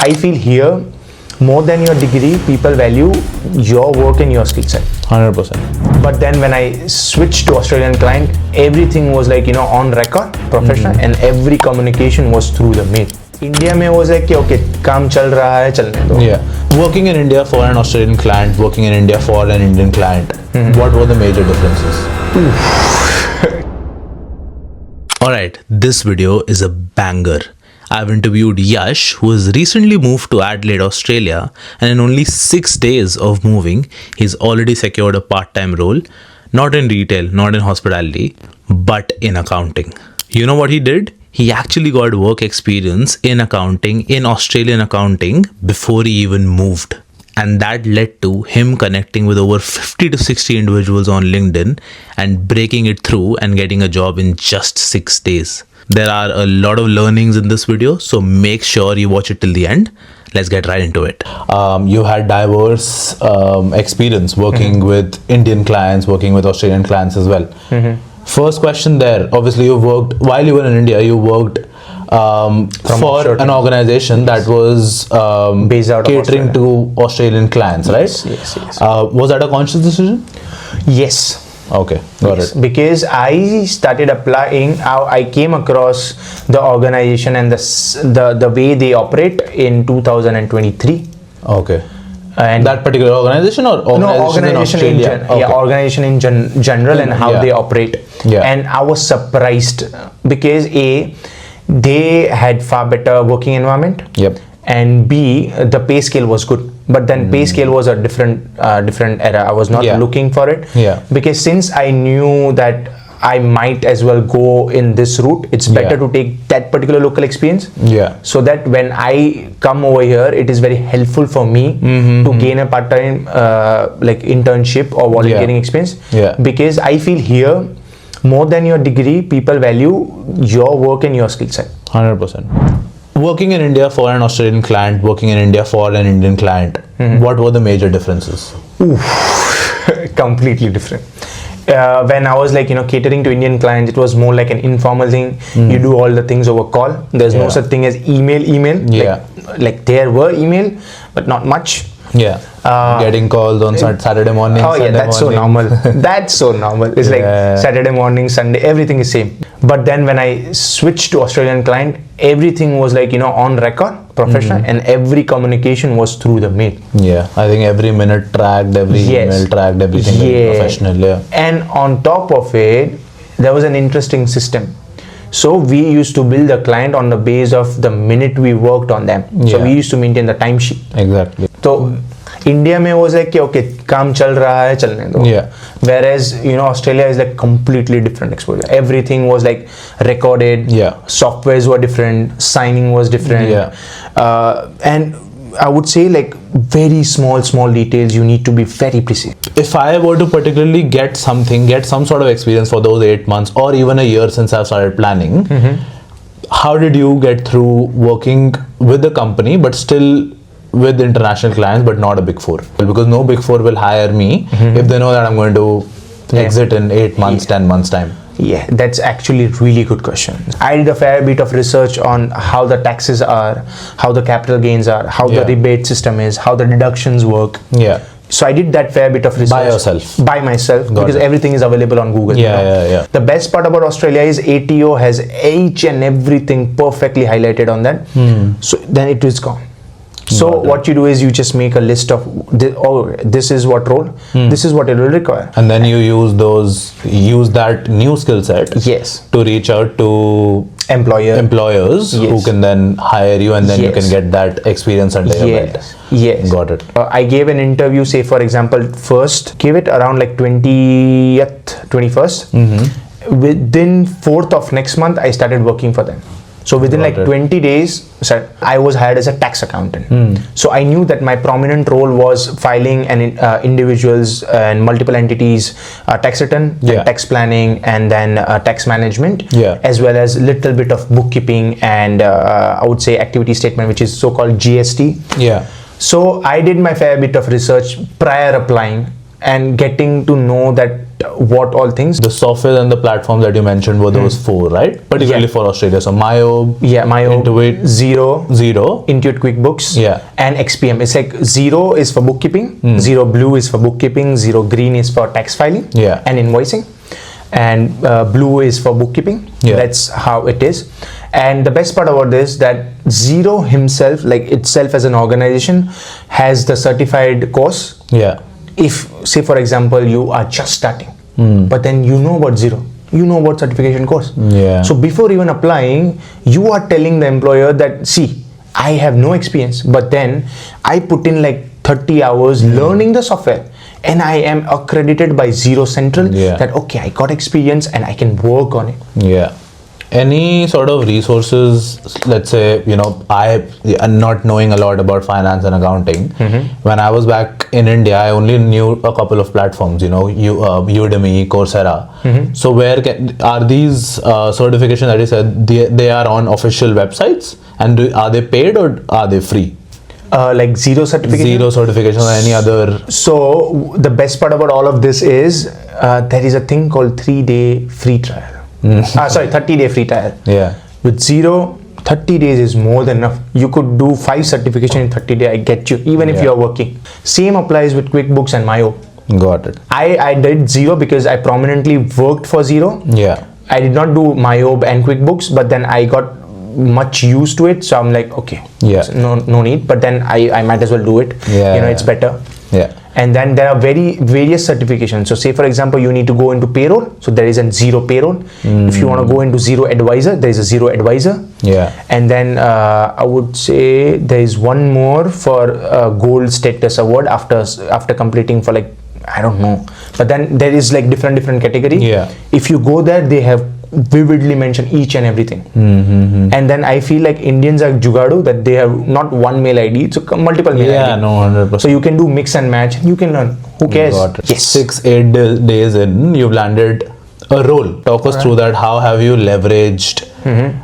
I feel here, more than your degree, people value your work and your skill set. 100%. But then when I switched to Australian client, everything was like, on record, professional, and every communication was through the mail. India में was like, okay, काम चल रहा है, चलने दो. Yeah. Working in India for an Australian client, working in India for an Indian client, what were the major differences? Alright, this video is a banger. I've interviewed Yash, who has recently moved to Adelaide, Australia, and in only 6 days of moving, he's already secured a part-time role, not in retail, not in hospitality, but in accounting. You know what he did? He actually got work experience in accounting, in Australian accounting, before he even moved. And that led to him connecting with over 50 to 60 individuals on LinkedIn and breaking it through and getting a job in just 6 days. There are a lot of learnings in this video, so make sure you watch it till the end. Let's get right into it. You had diverse experience working with Indian clients, working with Australian clients as well. First question there, obviously you worked, while you were in India, you worked for an organization that was based out of catering to Australian clients, right? Yes. Was that a conscious decision? Yes. Okay, got it. Because I started applying, I came across the organization and the way they operate in 2023. Okay. And that particular organization or organization in Australia? Yeah, organization in general and how they operate. Yeah. And I was surprised because A, they had far better working environment. Yep. And B, the pay scale was good. But then pay scale was a different era. I was not looking for it. Yeah. Because since I knew that I might as well go in this route, it's better to take that particular local experience. Yeah. So that when I come over here, it is very helpful for me to gain a part-time like internship or volunteering experience. Yeah. Because I feel here, more than your degree, people value your work and your skill set. 100%. Working in India for an Australian client, working in India for an Indian client, what were the major differences? Completely different. When I was like, catering to Indian clients, it was more like an informal thing. You do all the things over call. There's no such thing as email. Yeah. Like there were email, but not much. Yeah. Getting calls on Saturday morning. Oh, Sunday that's morning. so normal. That's so normal. It's like Saturday morning, Sunday, everything is same. But then when I switched to Australian client, everything was like, on record, professional, and every communication was through the mail. Yeah. I think every minute tracked, every email tracked, everything very professional. Yeah. And on top of it, there was an interesting system. So we used to bill the client on the base of the minute we worked on them. So we used to maintain the timesheet. Exactly. So India में was like okay, काम चल रहा है, चलने दो. Yeah. Whereas Australia is like completely different exposure. Everything was like recorded. Yeah. Softwares were different. Signing was different. Yeah. And I would say like very small details. You need to be very precise. If I were to particularly get some sort of experience for those 8 months or even a year since I've started planning, how did you get through working with the company but still with international clients but not a big four? Because no big four will hire me if they know that I'm going to exit in 8 months, 10 months time. Yeah, that's actually a really good question. I did a fair bit of research on how the taxes are, how the capital gains are, how the rebate system is, how the deductions work. Yeah. So I did that fair bit of research. By yourself? By myself. Because everything is available on Google. Yeah. The best part about Australia is ATO has each and everything perfectly highlighted on that. So then it is gone. So what you do is you just make a list of this is what role, this is what it will require, and then you use that new skill set to reach out to employers who can then hire you, and then you can get that experience under your belt. Yes, got it. I gave an interview, say for example, first give it around like 20th, 21st. Within 4th of next month, I started working for them. So within like 20 days, I was hired as a tax accountant. So I knew that my prominent role was filing and individuals and multiple entities tax return, and tax planning, and then tax management, as well as little bit of bookkeeping and I would say activity statement, which is so-called GST. Yeah. So I did my fair bit of research prior applying and getting to know that what all things. The software and the platforms that you mentioned were those four, right? Particularly for Australia. So Myob, Myob, Intuit, Zero, Intuit QuickBooks, and XPM. It's like Zero is for bookkeeping, Zero Blue is for bookkeeping, Zero Green is for tax filing and invoicing, and Blue is for bookkeeping. That's how it is. And the best part about this, that Zero himself, like itself as an organization, has the certified course. If, say for example, you are just starting, but then you know about Zero, you know about certification course. So before even applying, you are telling the employer that, see, I have no experience, but then I put in like 30 hours learning the software, and I am accredited by Zero Central that, okay, I got experience and I can work on it. Any sort of resources, let's say, you know, I am not knowing a lot about finance and accounting. When I was back in India, I only knew a couple of platforms, you know, Udemy, Coursera. So where are these certifications that you said, they are on official websites, and are they paid or are they free? Like Zero certification? Zero certification or any other? So the best part about all of this is there is a thing called 3-day free trial. 30-day free trial. With Zero, 30 days is more than enough. You could do 5 certification in 30 days. I get you, even if you are working. Same applies with QuickBooks and Myob. Got it. I did Zero because I prominently worked for Zero. I did not do Myob and QuickBooks, but then I got much used to it, so I'm like, okay, no need, but then I might as well do it. You know, it's better. And then there are various certifications. So say for example, you need to go into payroll, so there is a Zero payroll. If you want to go into Zero advisor, there is a Zero advisor. And then I would say there is one more for gold status award after completing for like, I don't know, but then there is like different category. If you go there, they have vividly mention each and everything. And then I feel like Indians are jugadu, that they have not one mail ID, it's multiple mail ID. 100%. So you can do mix and match and you can learn. Who cares? Yes. 6-8 days in, you've landed a role. Talk us through that. How have you leveraged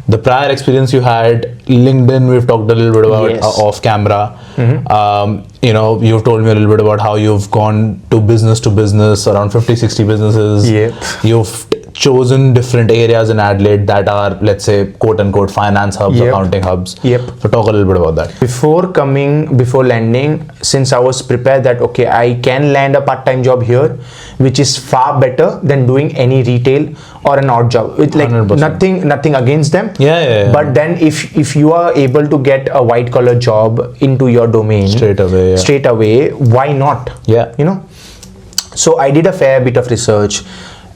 the prior experience you had? LinkedIn, we've talked a little bit about off camera. You know, you've told me a little bit about how you've gone to business around 50-60 businesses. You've chosen different areas in Adelaide that are, let's say, quote unquote finance hubs, accounting hubs. So talk a little bit about that. Before landing, since I was prepared that, okay, I can land a part-time job here, which is far better than doing any retail or an odd job. With like 100%. nothing against them. But then if you are able to get a white collar job into your domain straight away, why not? You know. So I did a fair bit of research,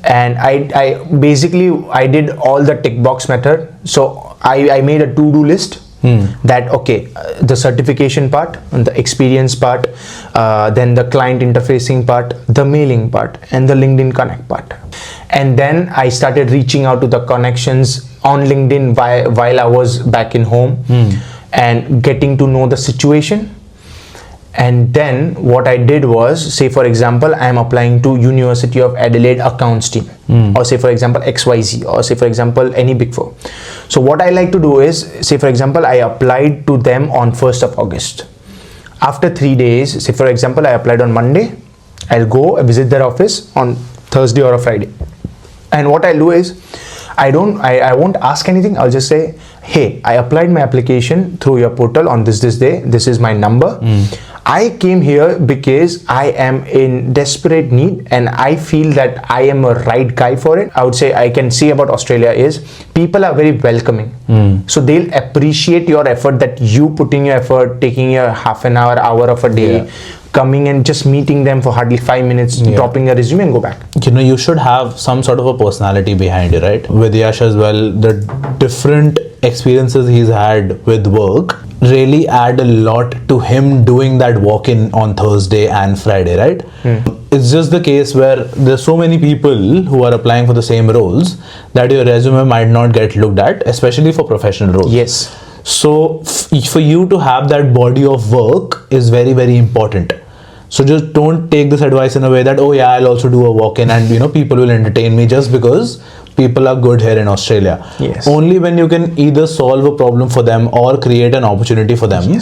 and I basically did all the tick box method. So I made a to-do list. That okay, the certification part, the experience part, then the client interfacing part, the mailing part, and the LinkedIn Connect part. And then I started reaching out to the connections on LinkedIn while I was back in home, and getting to know the situation. And then what I did was, say for example, I am applying to University of Adelaide accounts team, or say for example XYZ, or say for example any Big Four. So what I like to do is, say for example, I applied to them on 1st of August. After 3 days, say for example, I applied on Monday, I'll go visit their office on Thursday or a Friday. And what I'll do is, I won't ask anything. I'll just say, hey, I applied my application through your portal on this day. This is my number. I came here because I am in desperate need and I feel that I am a right guy for it. I would say I can say about Australia is people are very welcoming. So they'll appreciate your effort, that you putting your effort, taking your half an hour of a day, coming and just meeting them for hardly 5 minutes, dropping your resume and go back. You know, you should have some sort of a personality behind you, right? With Yash as well, the different experiences he's had with work really add a lot to him doing that walk-in on Thursday and Friday, right? It's just the case where there's so many people who are applying for the same roles that your resume might not get looked at, especially for professional roles. So for you to have that body of work is very, very important. So just don't take this advice in a way that, oh yeah, I'll also do a walk-in and, you know, people will entertain me just because people are good here in Australia. Only when you can either solve a problem for them or create an opportunity for them,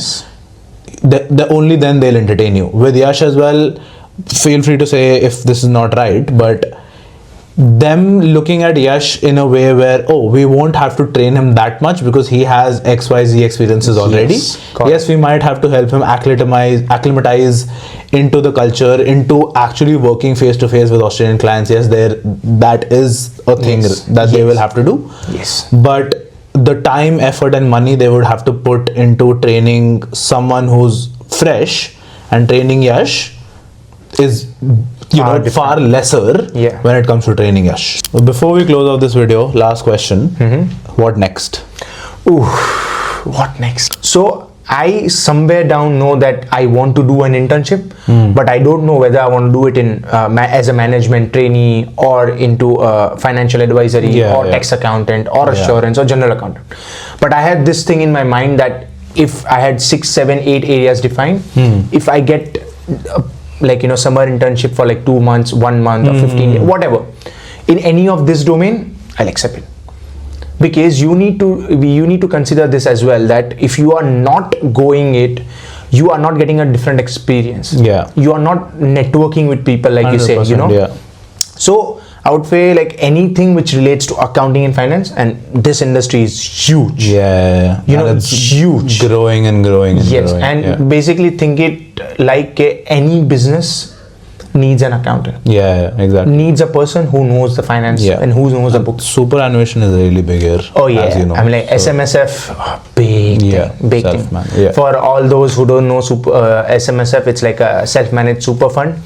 only then they'll entertain you. With Yash as well, feel free to say if this is not right, but them looking at Yash in a way where, oh, we won't have to train him that much because he has XYZ experiences already. Yes, we might have to help him acclimatize into the culture, into actually working face to face with Australian clients. Yes, that is a thing that they will have to do. Yes. But the time, effort and money they would have to put into training someone who's fresh and training Yash is far lesser when it comes to training Yash. Before we close out this video, last question. What next? Ooh, what next? So I somewhere down know that I want to do an internship, but I don't know whether I want to do it in as a management trainee or into financial advisory or tax accountant or assurance or general accountant. But I had this thing in my mind that if I had 6, 7, 8 areas defined, if I get summer internship for like 2 months, 1 month or 15 days, whatever, in any of this domain, I'll accept it. Because you need to consider this as well, that if you are not going it, you are not getting a different experience. You are not networking with people, like you say, So I would say like anything which relates to accounting and finance, and this industry is huge. It's huge, growing and growing. And basically think it like any business needs an accountant. Exactly. Needs a person who knows the finance and who knows the books. Superannuation is really big here. As you know. I mean, like SMSF, big thing. For all those who don't know, SMSF, it's like a self-managed super fund.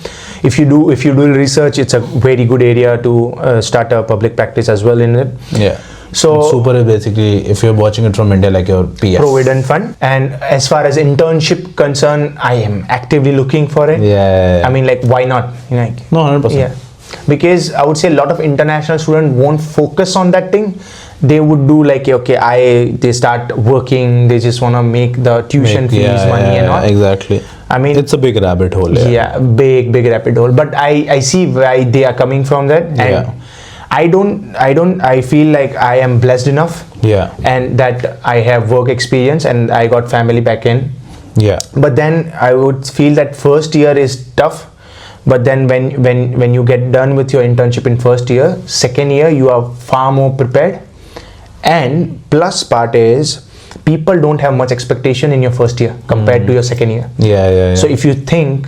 If you do research, it's a very good area to start a public practice as well in it. So super is basically, if you're watching it from India, like your PF, provident fund. And as far as internship concerned, I am actively looking for it. I mean, like, why not? No, 100%. Because I would say a lot of international students won't focus on that thing. They would do like, they start working, they just want to make the tuition fees, money and all. Exactly. I mean, it's a big rabbit hole. Big rabbit hole. But I see why they are coming from that. And I feel like I am blessed enough. And that I have work experience and I got family back in. But then I would feel that first year is tough. But then when you get done with your internship in first year, second year you are far more prepared. And plus part is, people don't have much expectation in your first year compared to your second year. So if you think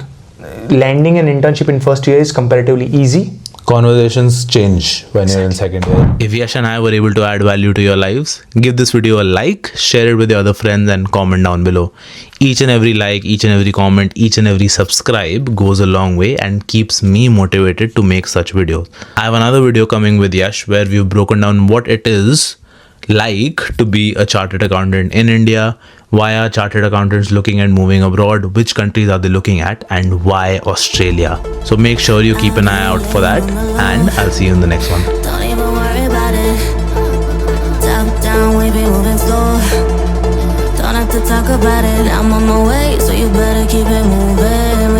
landing an internship in first year is comparatively easy, conversations change when you're in second year. If Yash and I were able to add value to your lives, give this video a like, share it with your other friends and comment down below. Each and every like, each and every comment, each and every subscribe goes a long way and keeps me motivated to make such videos. I have another video coming with Yash where we've broken down what it is like to be a chartered accountant in India, why are chartered accountants looking at moving abroad, which countries are they looking at, and why Australia. So make sure you keep an eye out for that, and I'll see you in the next one. Don't even worry about it. Top down, we be moving slow. Don't have to talk about it. I'm on my way, so you better keep it moving.